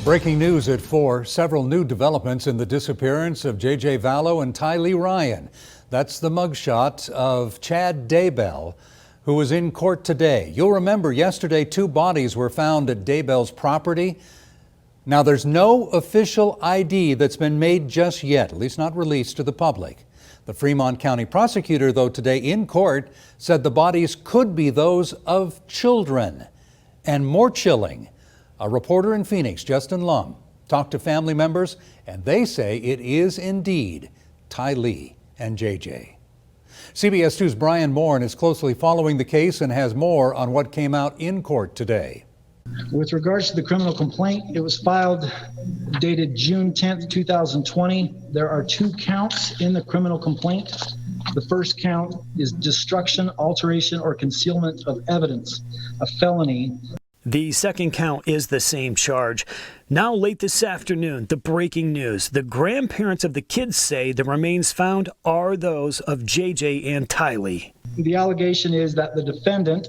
Breaking news at 4, several new developments in the disappearance of J.J. Vallow and Tylee Ryan. That's the mugshot of Chad Daybell, who was in court today. You'll remember yesterday 2 bodies were found at Daybell's property. Now there's no official ID that's been made just yet, at least not released to the public. The Fremont County prosecutor, though, today in court said the bodies could be those of children. And more chilling, a reporter in Phoenix, Justin Lum, talked to family members, and they say it is indeed Tylee and JJ. CBS 2's Brian Moore is closely following the case and has more on what came out in court today. With regards to the criminal complaint, it was filed dated June 10th, 2020. There are 2 counts in the criminal complaint. The first count is destruction, alteration, or concealment of evidence, a felony. The second count is the same charge. Now late this afternoon, the breaking news. The grandparents of the kids say the remains found are those of JJ and Tylee. The allegation is that the defendant,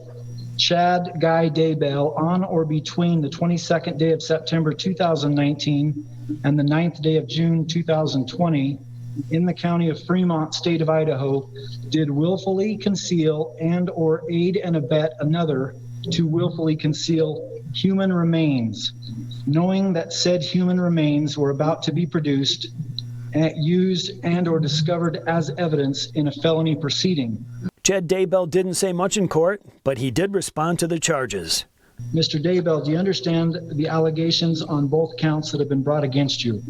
Chad Guy Daybell, on or between the 22nd day of September 2019 and the 9th day of June 2020, in the county of Fremont, state of Idaho, did willfully conceal and or aid and abet another to willfully conceal human remains, knowing that said human remains were about to be produced, used and or discovered as evidence in a felony proceeding. Chad Daybell didn't say much in court, but he did respond to the charges. Mr. Daybell, do you understand the allegations on both counts that have been brought against you?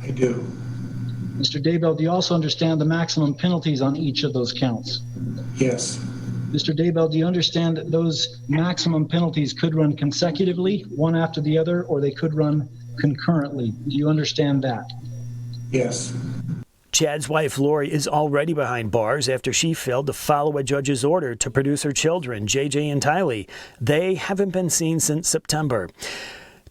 I do. Mr. Daybell, do you also understand the maximum penalties on each of those counts? Yes. Mr. Daybell, do you understand that those maximum penalties could run consecutively, one after the other, or they could run concurrently? Do you understand that? Yes. Chad's wife, Lori, is already behind bars after she failed to follow a judge's order to produce her children, JJ and Tylee. They haven't been seen since September.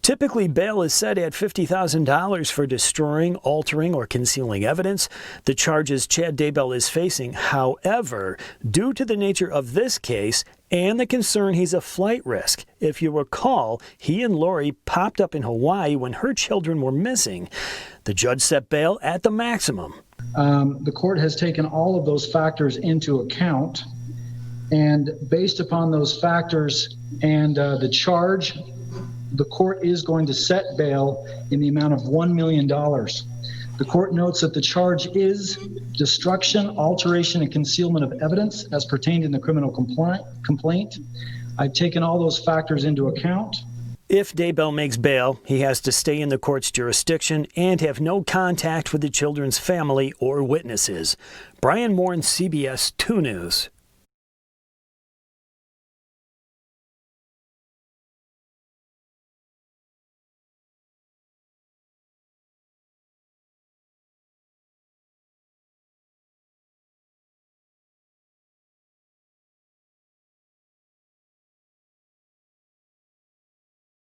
Typically, bail is set at $50,000 for destroying, altering, or concealing evidence. The charges Chad Daybell is facing, however, due to the nature of this case and the concern he's a flight risk. If you recall, he and Lori popped up in Hawaii when her children were missing. The judge set bail at the maximum. The court has taken all of those factors into account, and based upon those factors and the charge, the court is going to set bail in the amount of $1 million. The court notes that the charge is destruction, alteration, and concealment of evidence as pertained in the criminal complaint. I've taken all those factors into account. If Daybell makes bail, he has to stay in the court's jurisdiction and have no contact with the children's family or witnesses. Brian Moore, CBS 2 News.